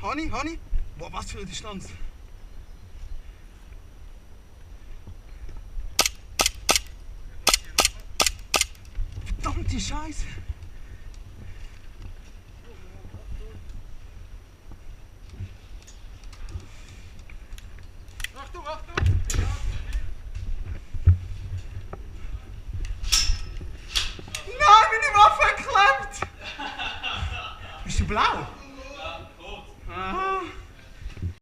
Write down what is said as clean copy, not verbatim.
Hani? Boah, was für eine Distanz. Verdammte Scheiße. Achtung! Nein, meine Waffe geklemmt! Bist du blau?